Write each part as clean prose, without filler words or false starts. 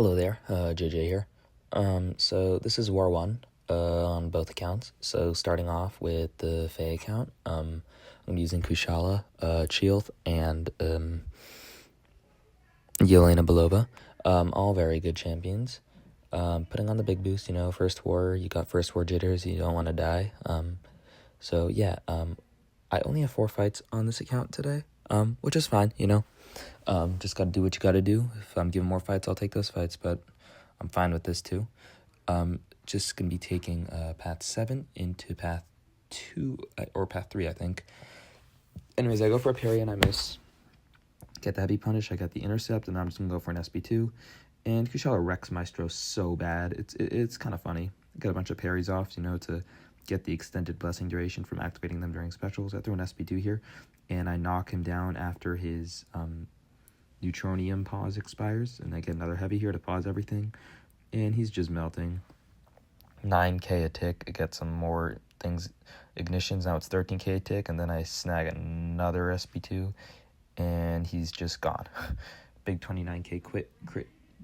Hello there, JJ here. So this is War 1 on both accounts. So starting off with the FAE account, I'm using Kushala, Chee, and Yelena Belova. All very good champions. Putting on the big boost, first war, you got first war jitters, you don't want to die. I only have 4 fights on this account today, which is fine, just gotta do what you gotta do. If I'm given more fights, I'll take those fights, but I'm fine with this too. Just gonna be taking path 7 into path 2, or path 3, I think. Anyways, I go for a parry and I miss. Get the heavy punish, I got the intercept, and I'm just gonna go for an SB2. And Kushala wrecks Maestro so bad. It's kind of funny. Got a bunch of parries off, to get the extended blessing duration from activating them during specials. I throw an SB2 here, and I knock him down after his Neutronium pause expires, and I get another heavy here to pause everything, and he's just melting. 9k a tick, I get some more things, ignitions, now it's 13k a tick, and then I snag another SB2, and he's just gone. Big 29k crit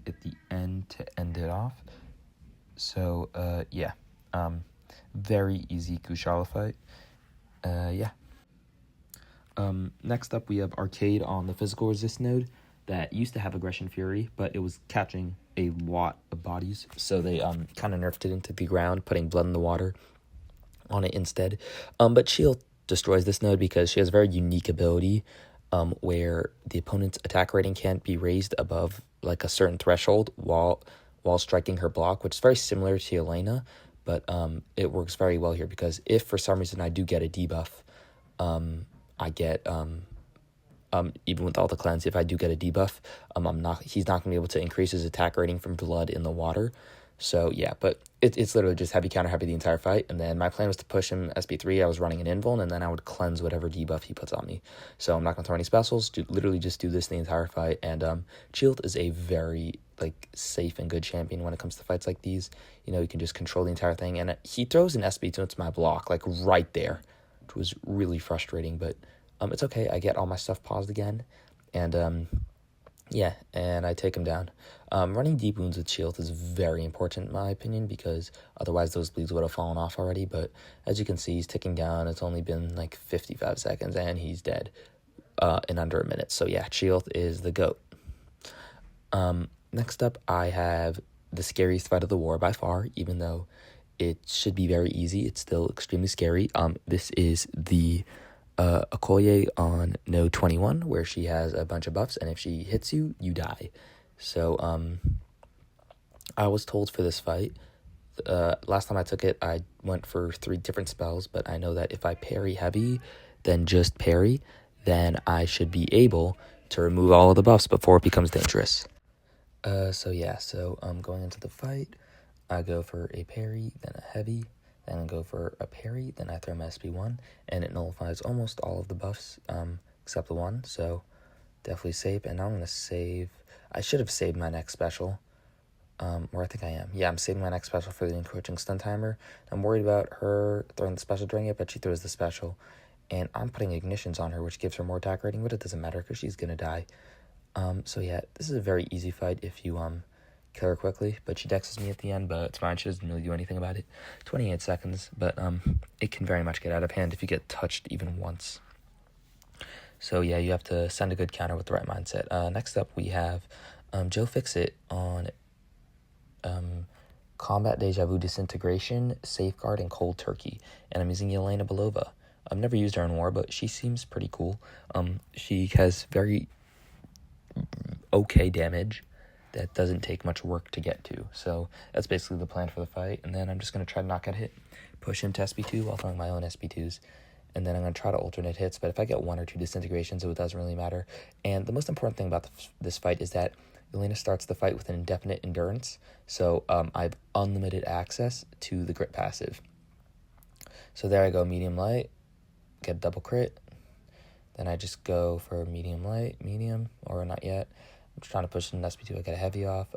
at the end to end it off. So, very easy Kushala fight. Next up, we have Arcade on the physical resist node that used to have Aggression Fury, but it was catching a lot of bodies, so they kind of nerfed it into the ground, putting Blood in the Water on it instead. But Shield destroys this node because she has a very unique ability where the opponent's attack rating can't be raised above like a certain threshold while striking her block, which is very similar to Yelena, but it works very well here because if for some reason I do get a debuff, I get even with all the cleanse, if I do get a debuff, he's not gonna be able to increase his attack rating from Blood in the Water. So yeah, but it's literally just heavy counter heavy the entire fight, and then my plan was to push him SB3. I was running an invuln, and then I would cleanse whatever debuff he puts on me. So I'm not gonna throw any specials. Literally just do this the entire fight. And Shield is a very safe and good champion when it comes to fights like these. You can just control the entire thing, and he throws an SB2 into my block right there, which was really frustrating. But it's okay. I get all my stuff paused again, and and I take him down. Running deep wounds with Shield is very important in my opinion because otherwise those bleeds would have fallen off already. But as you can see, he's ticking down. It's only been 55 seconds and he's dead in under a minute. So yeah, Shield is the GOAT. Next up, I have the scariest fight of the war by far, even though it should be very easy. It's still extremely scary. This is the Okoye on node 21, where she has a bunch of buffs, and if she hits you, you die. So I was told for this fight, last time I took it, I went for 3 different spells, but I know that if I parry heavy, then just parry, then I should be able to remove all of the buffs before it becomes dangerous. So going into the fight, I go for a parry, then a heavy, then I go for a parry, then I throw my SB1, and it nullifies almost all of the buffs, except the one, so definitely safe. And now I'm going to save, I should have saved my next special, or I think I am. Yeah, I'm saving my next special for the encroaching stun timer. I'm worried about her throwing the special during it, but she throws the special, and I'm putting ignitions on her, which gives her more attack rating, but it doesn't matter because she's going to die. This is a very easy fight if you, kill her quickly, but she dexes me at the end, but it's fine, she doesn't really do anything about it. 28 seconds, but it can very much get out of hand if you get touched even once. So yeah, you have to send a good counter with the right mindset. Next up, we have Joe Fixit on Combat Deja Vu Disintegration, Safeguard, and Cold Turkey, and I'm using Yelena Belova. I've never used her in war, but she seems pretty cool. She has very okay damage that doesn't take much work to get to. So that's basically the plan for the fight. And then I'm just going to try to not get hit, push him to SB2 while throwing my own SB2s. And then I'm going to try to alternate hits. But if I get 1 or 2 disintegrations, it doesn't really matter. And the most important thing about this fight is that Yelena starts the fight with an indefinite endurance. So I have unlimited access to the grit passive. So there I go, medium light, get a double crit. Then I just go for medium light, medium, or not yet. I'm just trying to push an SB2, I get a heavy off.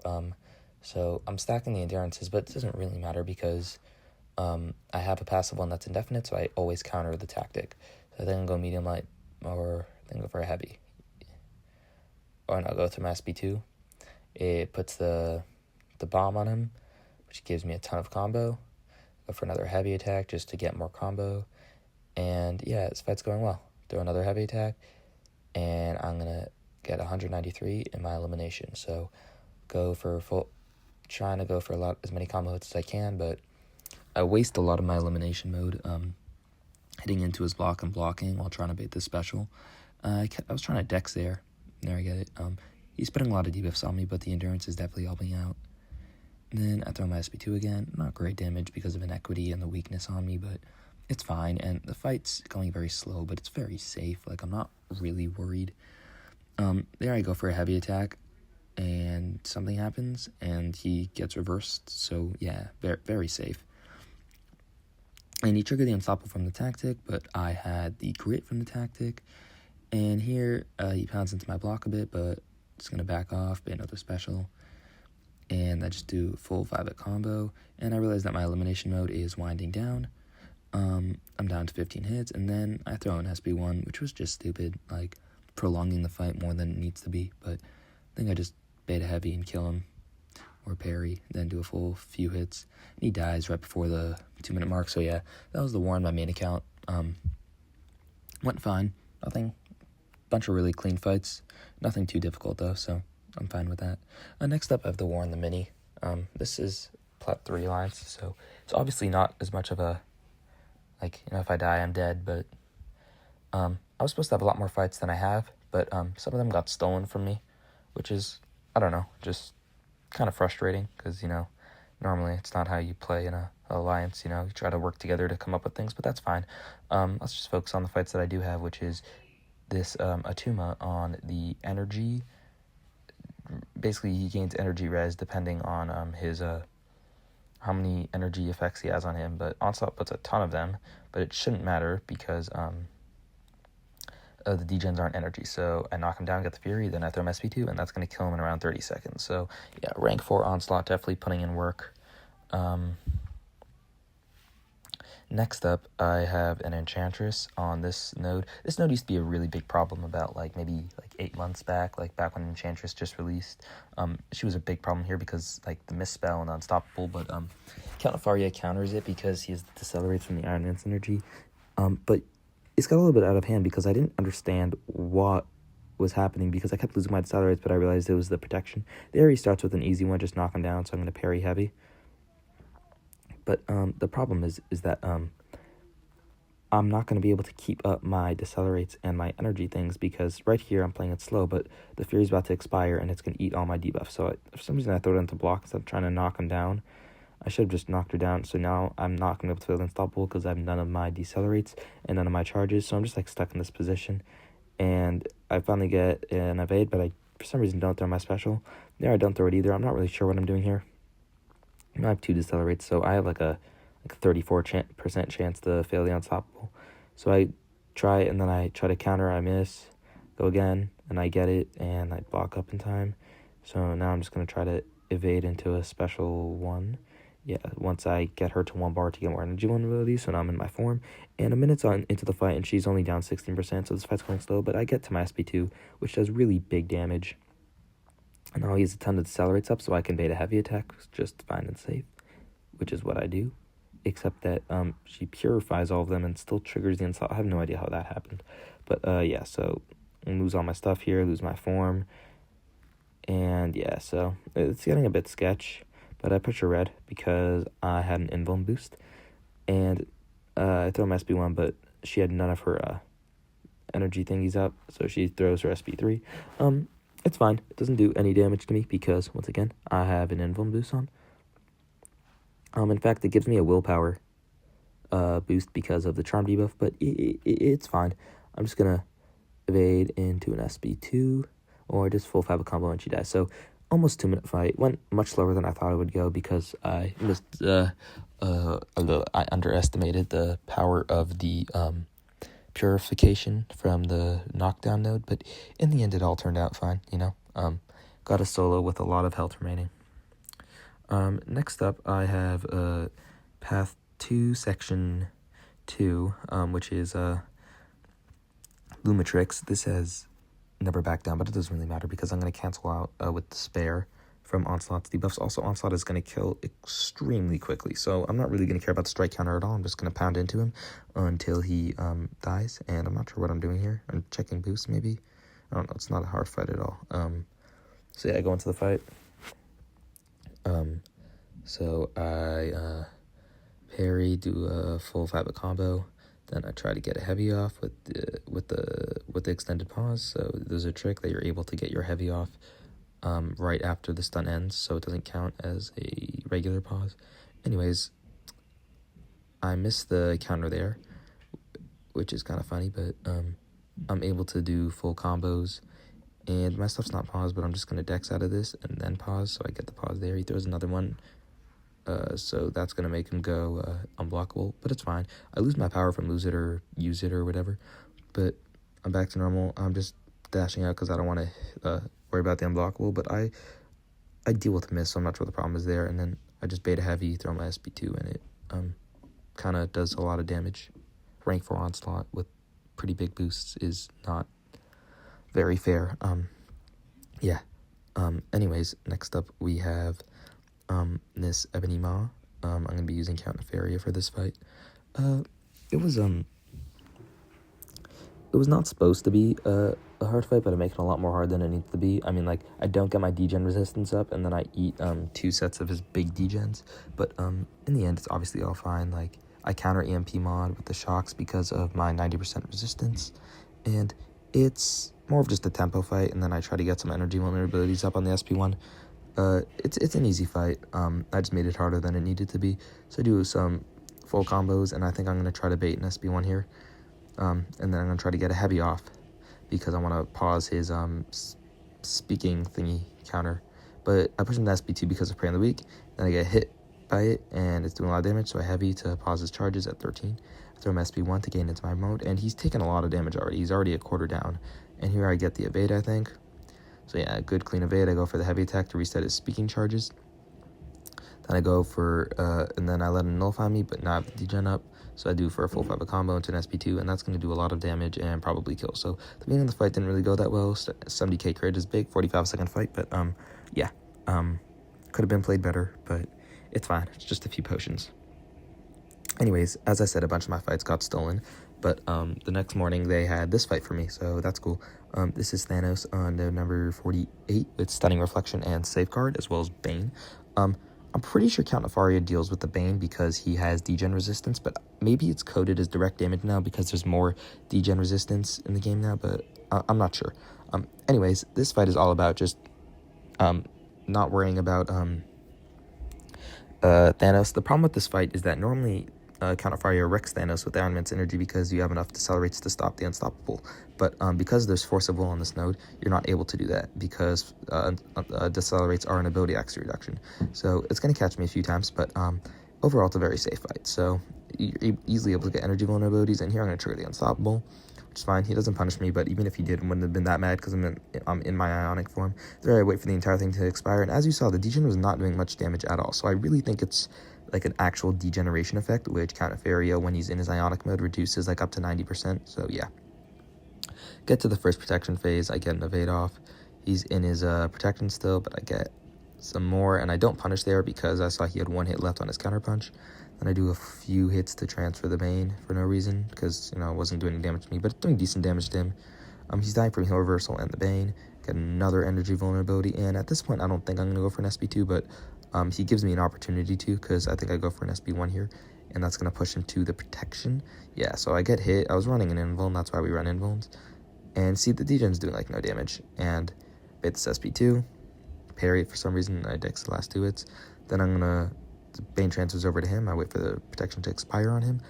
So I'm stacking the endurances, but it doesn't really matter because I have a passive one that's indefinite, so I always counter the tactic. So then go medium light, or then go for a heavy. Or no, go to my SB2. It puts the the bomb on him, which gives me a ton of combo. Go for another heavy attack just to get more combo. And yeah, this fight's going well. Throw another heavy attack, and I'm going to get 193 in my elimination. So trying to go for as many combo hits as I can, but I waste a lot of my elimination mode hitting into his block and blocking while trying to bait this special. I was trying to dex there. There I get it. He's putting a lot of debuffs on me, but the endurance is definitely helping out. And then I throw my SP2 again. Not great damage because of inequity and the weakness on me, but it's fine. And the fight's going very slow, but it's very safe. Like, I'm not really worried. There I go for a heavy attack, and something happens, and he gets reversed. So yeah, very, very safe. And he triggered the Unstoppable from the tactic, but I had the Grit from the tactic. And here, he pounds into my block a bit, but just going to back off, bait another special. And I just do full 5-hit combo. And I realize that my elimination mode is winding down. I'm down to 15 hits, and then I throw an SB1, which was just stupid, like prolonging the fight more than it needs to be. But I think I just bait a heavy and kill him, or parry, then do a full few hits. And he dies right before the 2-minute mark. So yeah, that was the war on my main account. Went fine. Bunch of really clean fights. Nothing too difficult though, so I'm fine with that. Next up, I have the war on the mini. This is plat 3 lines, so it's obviously not as much of a, like, if I die, I'm dead, but I was supposed to have a lot more fights than I have, but some of them got stolen from me, which is, I don't know, just kind of frustrating, because, normally it's not how you play in a alliance, you try to work together to come up with things, but that's fine. Let's just focus on the fights that I do have, which is this Attuma on the energy. Basically, he gains energy res depending on his how many energy effects he has on him, but Onslaught puts a ton of them, but it shouldn't matter because the degens aren't energy. So I knock him down, get the Fury, then I throw my SP2, and that's going to kill him in around 30 seconds. So yeah, rank 4 Onslaught, definitely putting in work. Next up, I have an Enchantress on this node. This node used to be a really big problem about maybe 8 months back, back when Enchantress just released. She was a big problem here because the misspell and unstoppable, but Nefaria counters it because he has the decelerates from the Iron Lance energy. But it's got a little bit out of hand because I didn't understand what was happening because I kept losing my decelerates, but I realized it was the protection. There he starts with an easy one, just knock him down, so I'm going to parry heavy. But the problem is that I'm not going to be able to keep up my decelerates and my energy things because right here I'm playing it slow, but the Fury's about to expire and it's going to eat all my debuffs. So for some reason I throw it into block instead of trying to knock him down. I should have just knocked her down. So now I'm not going to be able to feel unstoppable because I have none of my decelerates and none of my charges. So I'm just stuck in this position. And I finally get an evade, but I for some reason don't throw my special. There I don't throw it either. I'm not really sure what I'm doing here. I have 2 decelerates, so I have a 34% chance to fail the unstoppable. So I try, and then I try to counter, I miss, go again, and I get it, and I block up in time. So now I'm just going to try to evade into a special one. Yeah, once I get her to 1 bar to get more energy vulnerability, so now I'm in my form. And a minute's into the fight, and she's only down 16%, so this fight's going slow, but I get to my SP2, which does really big damage. And now he has a ton of decelerates up, so I can bait a heavy attack just fine and safe, which is what I do. Except that she purifies all of them and still triggers the Onslaught. I have no idea how that happened. But yeah, so I lose all my stuff here, lose my form. And yeah, so it's getting a bit sketch. But I push her red because I had an invuln boost. And I throw my SP1, but she had none of her energy thingies up. So she throws her SP3. It's fine. It doesn't do any damage to me because, once again, I have an invuln boost on. In fact, it gives me a willpower boost because of the charm debuff, but it's fine. I'm just going to evade into an SB2 or just full 5 combo and she dies. So almost 2-minute fight. Went much slower than I thought it would go because I underestimated the power of the purification from the knockdown node, but in the end it all turned out fine, got a solo with a lot of health remaining. Next up I have path 2 section 2, which is Lumatrix. This has never backed down, but it doesn't really matter because I'm going to cancel out with Despair from Onslaught's debuffs. Also, Onslaught is going to kill extremely quickly, so I'm not really going to care about the strike counter at all. I'm just going to pound into him until he dies, and I'm not sure what I'm doing here. I'm checking boosts, maybe? I don't know, it's not a hard fight at all. So yeah, I go into the fight. So I parry, do a full 5 combo, then I try to get a heavy off with the extended pause. So there's a trick that you're able to get your heavy off right after the stun ends, so it doesn't count as a regular pause. Anyways, I missed the counter there, which is kind of funny, but I'm able to do full combos, and my stuff's not paused, but I'm just going to dex out of this and then pause, so I get the pause there. He throws another one, so that's going to make him go unblockable, but it's fine. I lose my power from lose it or use it or whatever, but I'm back to normal. I'm just dashing out because I don't want to worry about the unblockable, but I deal with miss, so I'm not sure what the problem is there, and then I just beta heavy, throw my SP2, and it kind of does a lot of damage. Rank 4 Onslaught with pretty big boosts is not very fair. Anyways, next up we have this Ebony Ma. I'm going to be using Count Nefaria for this fight. It was not supposed to be a hard fight, but I make it a lot more hard than it needs to be. I mean, like, I don't get my degen resistance up, and then I eat 2 sets of his big degens, but in the end, it's obviously all fine. Like, I counter EMP mod with the shocks because of my 90% resistance, and it's more of just a tempo fight, and then I try to get some energy vulnerabilities up on the SP1. It's an easy fight. I just made it harder than it needed to be, so I do some full combos, and I think I'm going to try to bait an SP1 here, and then I'm going to try to get a heavy off, because I want to pause his speaking thingy counter, but I push him to SP2 because of Prey on the Weak, then I get hit by it, and it's doing a lot of damage, so I heavy to pause his charges at 13. I throw him SP1 to gain into my mode, and he's taken a lot of damage already. He's already a quarter down, and here I get the evade, I think. So yeah, good clean evade. I go for the heavy attack to reset his speaking charges. Then I go for, and then I let him nullify me, but not have the degen up. So I do for a full 5 combo into an SP2, and that's going to do a lot of damage and probably kill. So the beginning of the fight didn't really go that well. 70k crit is big, 45-second fight, but could have been played better, but it's fine. It's just a few potions. Anyways, as I said, a bunch of my fights got stolen, but the next morning they had this fight for me, so that's cool. This is Thanos on the number 48 with Stunning Reflection and Safeguard, as well as Bane. I'm pretty sure Count Nefaria deals with the Bane because he has degen resistance, but maybe it's coded as direct damage now because there's more degen resistance in the game now, but I'm not sure. Anyways, this fight is all about just not worrying about Thanos. The problem with this fight is that normally Count Nefaria wrecks Thanos with Iron Man's energy because you have enough decelerates to stop the unstoppable. But because there's Force of Will on this node, you're not able to do that because decelerates are an ability accuracy reduction. So it's going to catch me a few times, but overall it's a very safe fight. So you're easily able to get energy vulnerabilities, and here I'm going to trigger the unstoppable, which is fine. He doesn't punish me, but even if he did, I wouldn't have been that mad because I'm in my ionic form. There I wait for the entire thing to expire, and as you saw, the degen was not doing much damage at all. So I really think it's like an actual degeneration effect, which Count Nefaria, when he's in his ionic mode, reduces like up to 90%. So yeah. Get to the first protection phase, I get an evade off. He's in his protection still, but I get some more, and I don't punish there because I saw he had 1 hit left on his counterpunch. Then I do a few hits to transfer the Bane for no reason, because, it wasn't doing any damage to me, but it's doing decent damage to him. He's dying from heal reversal and the Bane. Get another energy vulnerability, and at this point, I don't think I'm going to go for an SP2, but he gives me an opportunity to, because I think I go for an SP1 here, and that's going to push him to the protection. Yeah, so I get hit. I was running an invuln, that's why we run invulns. And see, the degen's doing like no damage, and bait this SP2, parry it for some reason, I dex the last 2 hits. Then I'm going to, the Bane transfers over to him, I wait for the protection to expire on him,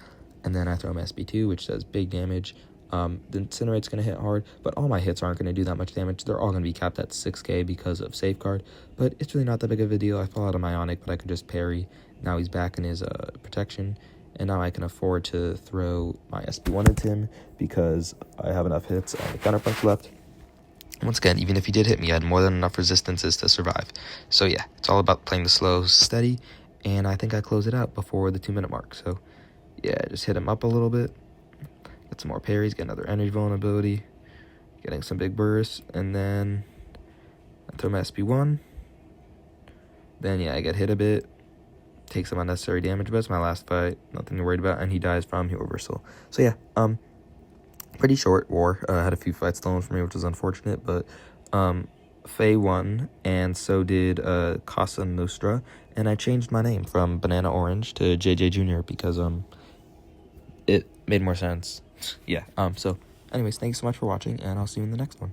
and then I throw my SP2, which does big damage. The Incinerate's going to hit hard, but all my hits aren't going to do that much damage. They're all going to be capped at 6k because of Safeguard, but it's really not that big of a deal. I fall out of my Ionic, but I could just parry. Now he's back in his protection, and now I can afford to throw my SP1 into him because I have enough hits on the counterpunch left. Once again, even if he did hit me, I had more than enough resistances to survive. So yeah, it's all about playing the slow, steady, and I think I close it out before the 2-minute mark. So yeah, just hit him up a little bit. Get some more parries, get another energy vulnerability, getting some big bursts, and then I throw my SP1, Then, yeah, I get hit a bit, take some unnecessary damage, but it's my last fight, nothing to worry about, and he dies from heal reversal. So, yeah, pretty short war. Had a few fights stolen from me, which was unfortunate, but, FAE won, and so did, Casa Nostra, and I changed my name from Banana Orange to JJ Jr. because, it made more sense. Yeah, so, anyways, thanks so much for watching, and I'll see you in the next one.